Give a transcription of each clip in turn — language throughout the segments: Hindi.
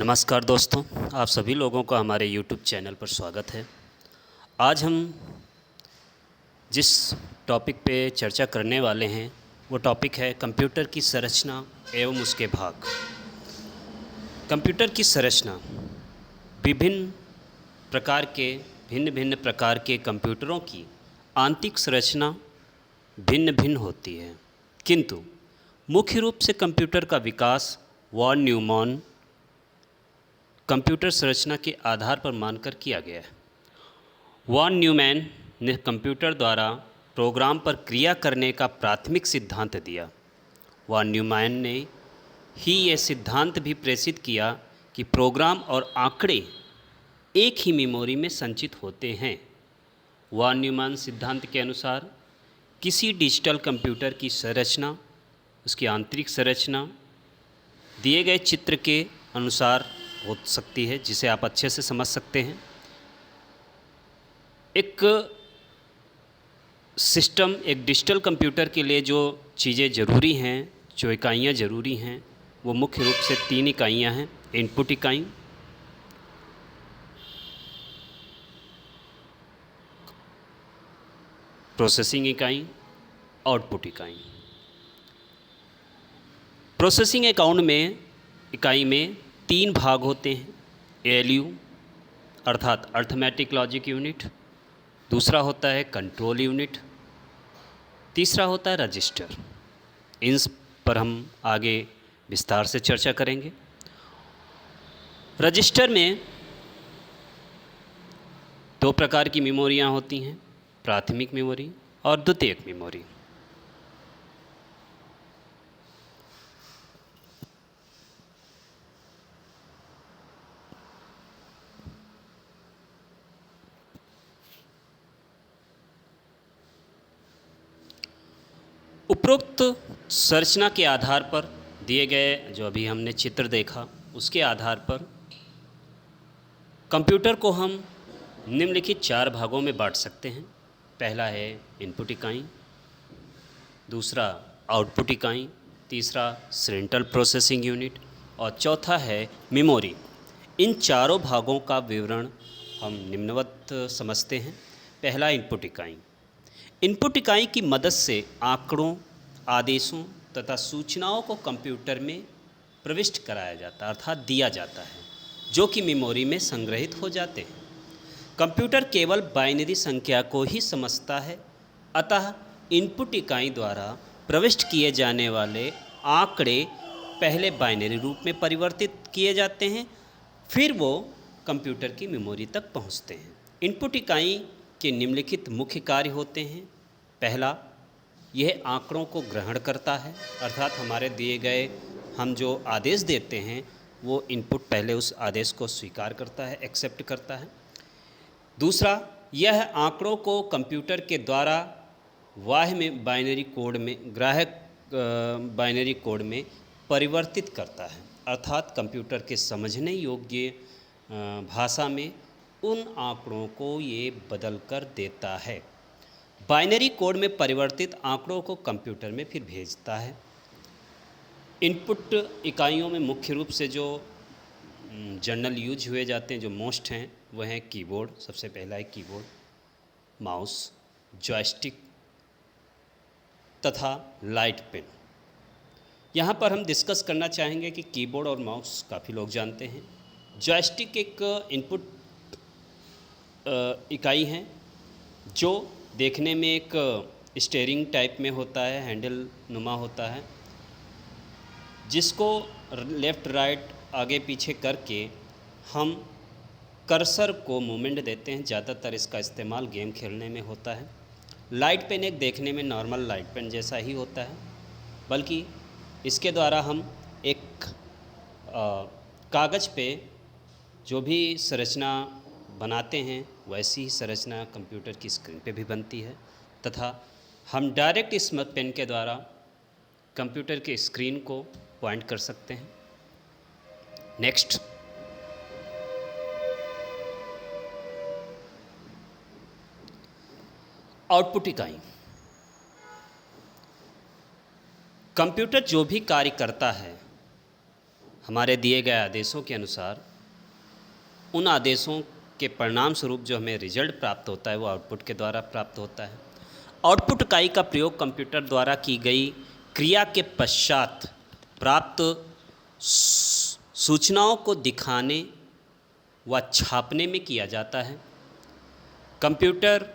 नमस्कार दोस्तों, आप सभी लोगों का हमारे YouTube चैनल पर स्वागत है। आज हम जिस टॉपिक पे चर्चा करने वाले हैं वो टॉपिक है कंप्यूटर की संरचना एवं उसके भाग। कंप्यूटर की संरचना विभिन्न प्रकार के भिन्न भिन्न प्रकार के कंप्यूटरों की आंतरिक संरचना भिन्न भिन्न होती है, किंतु मुख्य रूप से कंप्यूटर का विकास वॉन न्यूमैन कंप्यूटर संरचना के आधार पर मानकर किया गया है। वॉन न्यूमैन ने कंप्यूटर द्वारा प्रोग्राम पर क्रिया करने का प्राथमिक सिद्धांत दिया। वॉन न्यूमैन ने ही यह सिद्धांत भी प्रेषित किया कि प्रोग्राम और आंकड़े एक ही मेमोरी में संचित होते हैं। वॉन न्यूमैन सिद्धांत के अनुसार किसी डिजिटल कंप्यूटर की संरचना, उसकी आंतरिक संरचना दिए गए चित्र के अनुसार हो सकती है, जिसे आप अच्छे से समझ सकते हैं। एक सिस्टम, एक डिजिटल कंप्यूटर के लिए जो चीज़ें ज़रूरी हैं, जो इकाइयाँ ज़रूरी हैं, वो मुख्य रूप से 3 इकाइयाँ हैं। इनपुट इकाई, प्रोसेसिंग इकाई, आउटपुट इकाई। प्रोसेसिंग इकाई में 3 भाग होते हैं। ALU अर्थात अर्थमेटिक लॉजिक यूनिट, दूसरा होता है कंट्रोल यूनिट, तीसरा होता है रजिस्टर। इन पर हम आगे विस्तार से चर्चा करेंगे। रजिस्टर में 2 प्रकार की मेमोरियाँ होती हैं, प्राथमिक मेमोरी और द्वितीयक मेमोरी। उपरोक्त संरचना के आधार पर दिए गए जो अभी हमने चित्र देखा, उसके आधार पर कंप्यूटर को हम निम्नलिखित 4 भागों में बांट सकते हैं। पहला है इनपुट इकाई, दूसरा आउटपुट इकाई, तीसरा सेंट्रल प्रोसेसिंग यूनिट और चौथा है मेमोरी। इन चारों भागों का विवरण हम निम्नवत समझते हैं। पहला इनपुट इकाई। इनपुट इकाई की मदद से आंकड़ों, आदेशों तथा सूचनाओं को कंप्यूटर में प्रविष्ट कराया जाता है, अर्थात दिया जाता है, जो कि मेमोरी में संग्रहित हो जाते हैं। कंप्यूटर केवल बाइनरी संख्या को ही समझता है, अतः इनपुट इकाई द्वारा प्रविष्ट किए जाने वाले आंकड़े पहले बाइनरी रूप में परिवर्तित किए जाते हैं, फिर वो कंप्यूटर की मेमोरी तक पहुंचते हैं। इनपुट इकाई के निम्नलिखित मुख्य कार्य होते हैं। पहला, यह आंकड़ों को ग्रहण करता है, अर्थात हमारे दिए गए हम जो आदेश देते हैं वो इनपुट पहले उस आदेश को स्वीकार करता है, एक्सेप्ट करता है। दूसरा, यह आंकड़ों को कंप्यूटर के द्वारा बाह्य में ग्राहक बाइनरी कोड में परिवर्तित करता है, अर्थात कंप्यूटर के समझने योग्य भाषा में उन आंकड़ों को ये बदल कर देता है। बाइनरी कोड में परिवर्तित आंकड़ों को कंप्यूटर में फिर भेजता है। इनपुट इकाइयों में मुख्य रूप से जो जनरल यूज हुए जाते हैं, जो मोस्ट हैं, वह हैं कीबोर्ड। सबसे पहला है कीबोर्ड, माउस, जॉयस्टिक तथा लाइट पेन। यहाँ पर हम डिस्कस करना चाहेंगे कि कीबोर्ड और माउस काफ़ी लोग जानते हैं। जॉयस्टिक एक इनपुट इकाई है जो देखने में एक स्टीयरिंग टाइप में होता है, हैंडल नुमा होता है, जिसको लेफ़्ट राइट आगे पीछे करके हम कर्सर को मूवमेंट देते हैं। ज़्यादातर इसका इस्तेमाल गेम खेलने में होता है। लाइट पेन एक देखने में नॉर्मल लाइट पेन जैसा ही होता है, बल्कि इसके द्वारा हम एक कागज़ पे जो भी संरचना बनाते हैं वैसी ही संरचना कंप्यूटर की स्क्रीन पे भी बनती है, तथा हम डायरेक्ट इस पेन के द्वारा कंप्यूटर के स्क्रीन को पॉइंट कर सकते हैं। नेक्स्ट, आउटपुट इकाई। कंप्यूटर जो भी कार्य करता है हमारे दिए गए आदेशों के अनुसार उन आदेशों के परिणाम स्वरूप जो हमें रिजल्ट प्राप्त होता है वो आउटपुट के द्वारा प्राप्त होता है। आउटपुट इकाई का प्रयोग कंप्यूटर द्वारा की गई क्रिया के पश्चात प्राप्त सूचनाओं को दिखाने व छापने में किया जाता है। कंप्यूटर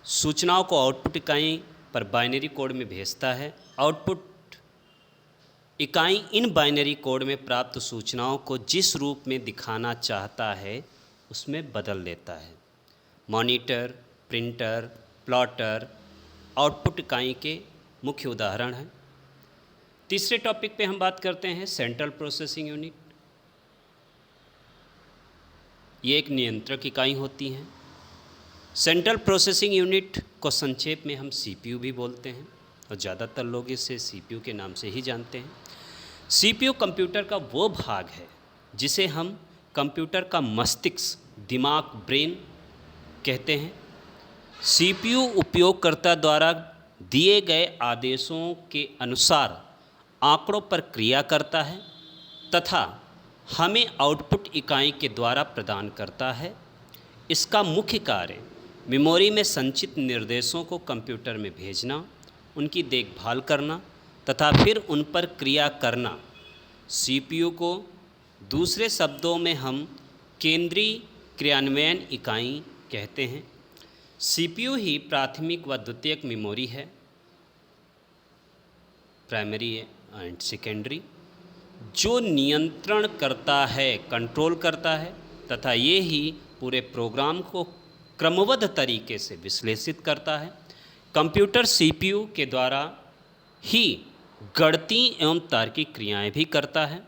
सूचनाओं को आउटपुट इकाई पर बाइनरी कोड में भेजता है। आउटपुट इकाई इन बाइनरी कोड में प्राप्त सूचनाओं को जिस रूप में दिखाना चाहता है उसमें बदल लेता है। मॉनिटर, प्रिंटर, प्लॉटर आउटपुट इकाई के मुख्य उदाहरण हैं। तीसरे टॉपिक पे हम बात करते हैं सेंट्रल प्रोसेसिंग यूनिट। ये एक नियंत्रक इकाई होती हैं। सेंट्रल प्रोसेसिंग यूनिट को संक्षेप में हम सीपीयू भी बोलते हैं और ज़्यादातर लोग इसे सीपीयू के नाम से ही जानते हैं। सीपीयू कंप्यूटर का वो भाग है जिसे हम कंप्यूटर का मस्तिष्क, दिमाग, ब्रेन कहते हैं। सीपीयू उपयोगकर्ता द्वारा दिए गए आदेशों के अनुसार आंकड़ों पर क्रिया करता है तथा हमें आउटपुट इकाई के द्वारा प्रदान करता है। इसका मुख्य कार्य मेमोरी में संचित निर्देशों को कंप्यूटर में भेजना, उनकी देखभाल करना तथा फिर उन पर क्रिया करना। सीपीयू को दूसरे शब्दों में हम केंद्रीय क्रियान्वयन इकाई कहते हैं। सीपीयू ही प्राथमिक व द्वितीयक मेमोरी है, प्राइमरी एंड सेकेंडरी, जो नियंत्रण करता है, कंट्रोल करता है तथा ये ही पूरे प्रोग्राम को क्रमबद्ध तरीके से विश्लेषित करता है। कंप्यूटर सीपीयू के द्वारा ही गणितीय एवं तार्किक क्रियाएं भी करता है।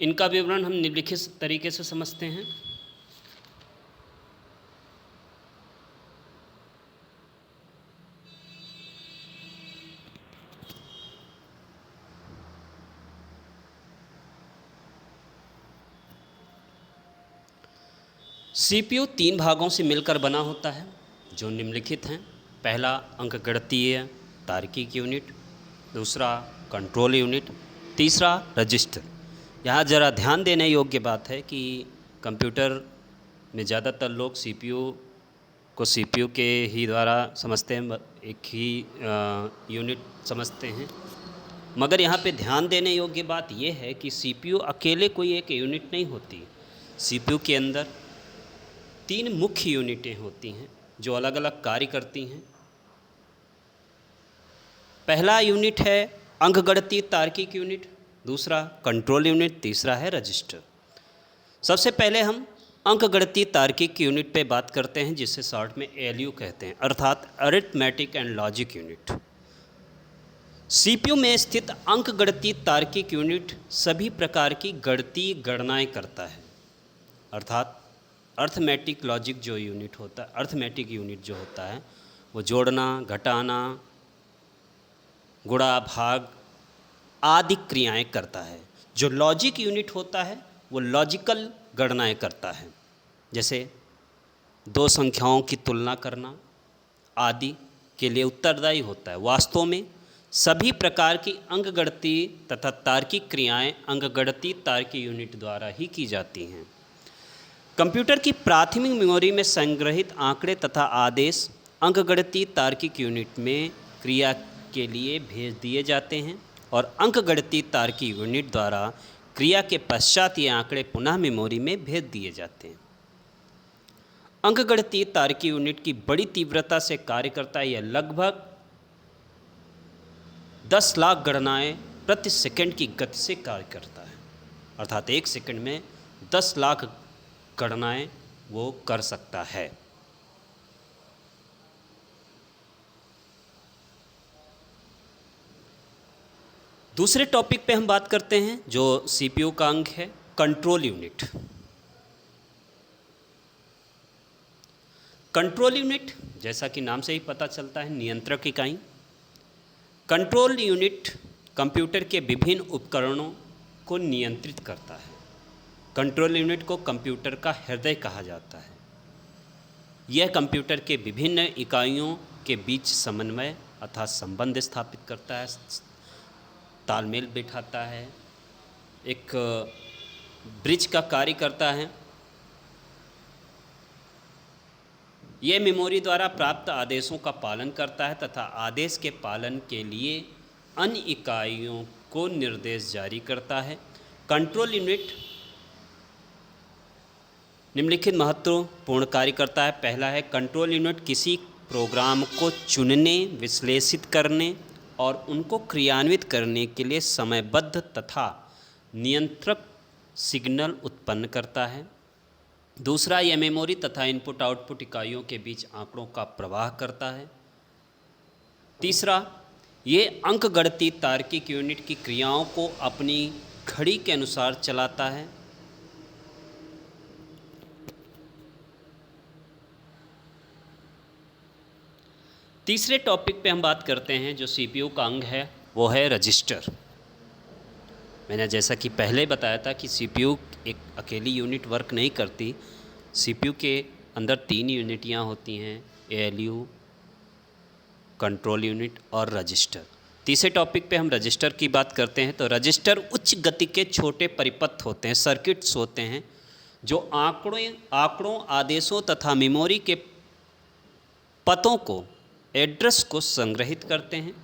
इनका विवरण हम निम्नलिखित तरीके से समझते हैं। सीपीयू 3 भागों से मिलकर बना होता है जो निम्नलिखित हैं। पहला अंकगणितीय तार्किक यूनिट, दूसरा कंट्रोल यूनिट, तीसरा रजिस्टर। यहाँ ज़रा ध्यान देने योग्य बात है कि कंप्यूटर में ज़्यादातर लोग सीपीयू को सीपीयू के ही द्वारा समझते हैं, एक ही यूनिट समझते हैं। मगर यहाँ पे ध्यान देने योग्य बात यह है कि सीपीयू अकेले कोई एक यूनिट नहीं होती। सीपीयू के अंदर 3 मुख्य यूनिटें होती हैं जो अलग अलग कार्य करती हैं। पहला यूनिट है अंकगणितीय तार्किक यूनिट, दूसरा कंट्रोल यूनिट, तीसरा है रजिस्टर। सबसे पहले हम अंकगणितीय तार्किक यूनिट पे बात करते हैं जिसे शॉर्ट में एएलयू कहते हैं, अर्थात arithmetic and logic unit. CPU में स्थित अंकगणितीय तार्किक यूनिट सभी प्रकार की गणितीय गणनाएं करता है, अर्थात अर्थमेटिक लॉजिक जो यूनिट होता है, अर्थमेटिक यूनिट जो होता है वो जोड़ना, घटाना, गुणा, भाग आदि क्रियाएं करता है। जो लॉजिक यूनिट होता है वो लॉजिकल गणनाएं करता है, जैसे 2 संख्याओं की तुलना करना आदि के लिए उत्तरदायी होता है। वास्तव में सभी प्रकार की अंकगणितीय तथा तार्किक क्रियाएं अंकगणितीय तार्किक यूनिट द्वारा ही की जाती हैं। कंप्यूटर की प्राथमिक मेमोरी में संग्रहित आंकड़े तथा आदेश अंकगणितीय तार्किक यूनिट में क्रिया के लिए भेज दिए जाते हैं और अंकगणितीय तार्किक यूनिट द्वारा क्रिया के पश्चात ये आंकड़े पुनः मेमोरी में भेज दिए जाते हैं। अंकगणितीय तार्किक यूनिट की बड़ी तीव्रता से कार्य करता है। यह लगभग 10 लाख गणनाएं प्रति सेकंड की गति से कार्य करता है, अर्थात 1 सेकंड में 10 लाख गणनाएं वो कर सकता है। दूसरे टॉपिक पे हम बात करते हैं जो सीपीयू का अंग है, कंट्रोल यूनिट। कंट्रोल यूनिट जैसा कि नाम से ही पता चलता है, नियंत्रक इकाई। कंट्रोल यूनिट कंप्यूटर के विभिन्न उपकरणों को नियंत्रित करता है। कंट्रोल यूनिट को कंप्यूटर का हृदय कहा जाता है। यह कंप्यूटर के विभिन्न इकाइयों के बीच समन्वय अर्थात संबंध स्थापित करता है, तालमेल बिठाता है, एक ब्रिज का कार्य करता है। यह मेमोरी द्वारा प्राप्त आदेशों का पालन करता है तथा आदेश के पालन के लिए अन्य इकाइयों को निर्देश जारी करता है। कंट्रोल यूनिट निम्नलिखित महत्वपूर्ण कार्य करता है। पहला है, कंट्रोल यूनिट किसी प्रोग्राम को चुनने, विश्लेषित करने और उनको क्रियान्वित करने के लिए समयबद्ध तथा नियंत्रक सिग्नल उत्पन्न करता है। दूसरा, यह मेमोरी तथा इनपुट आउटपुट इकाइयों के बीच आंकड़ों का प्रवाह करता है। तीसरा, ये अंकगणितीय तार्किक यूनिट की क्रियाओं को अपनी घड़ी के अनुसार चलाता है। तीसरे टॉपिक पे हम बात करते हैं जो सीपीयू का अंग है, वो है रजिस्टर। मैंने जैसा कि पहले बताया था कि सीपीयू एक अकेली यूनिट वर्क नहीं करती। सीपीयू के अंदर 3 यूनिटियाँ होती हैं, एएलयू, कंट्रोल यूनिट और रजिस्टर। तीसरे टॉपिक पे हम रजिस्टर की बात करते हैं। तो रजिस्टर उच्च गति के छोटे परिपथ होते हैं, सर्किट्स होते हैं, जो आंकड़ों, आदेशों तथा मेमोरी के पतों को, एड्रेस को संग्रहित करते हैं।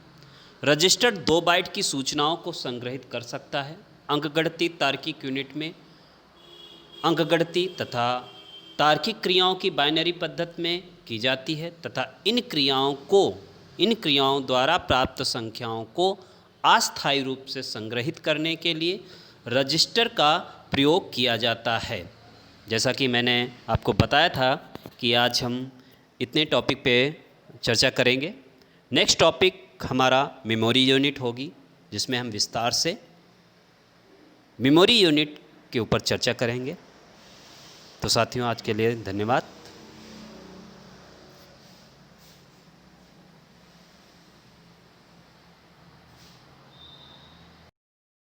रजिस्टर 2 बाइट की सूचनाओं को संग्रहित कर सकता है। अंकगणितीय तार्किक यूनिट में अंकगणितीय तथा तार्किक क्रियाओं की बाइनरी पद्धति में की जाती है तथा इन क्रियाओं द्वारा प्राप्त संख्याओं को अस्थायी रूप से संग्रहित करने के लिए रजिस्टर का प्रयोग किया जाता है। जैसा कि मैंने आपको बताया था कि आज हम इतने टॉपिक पे चर्चा करेंगे। नेक्स्ट टॉपिक हमारा मेमोरी यूनिट होगी, जिसमें हम विस्तार से मेमोरी यूनिट के ऊपर चर्चा करेंगे। तो साथियों, आज के लिए धन्यवाद।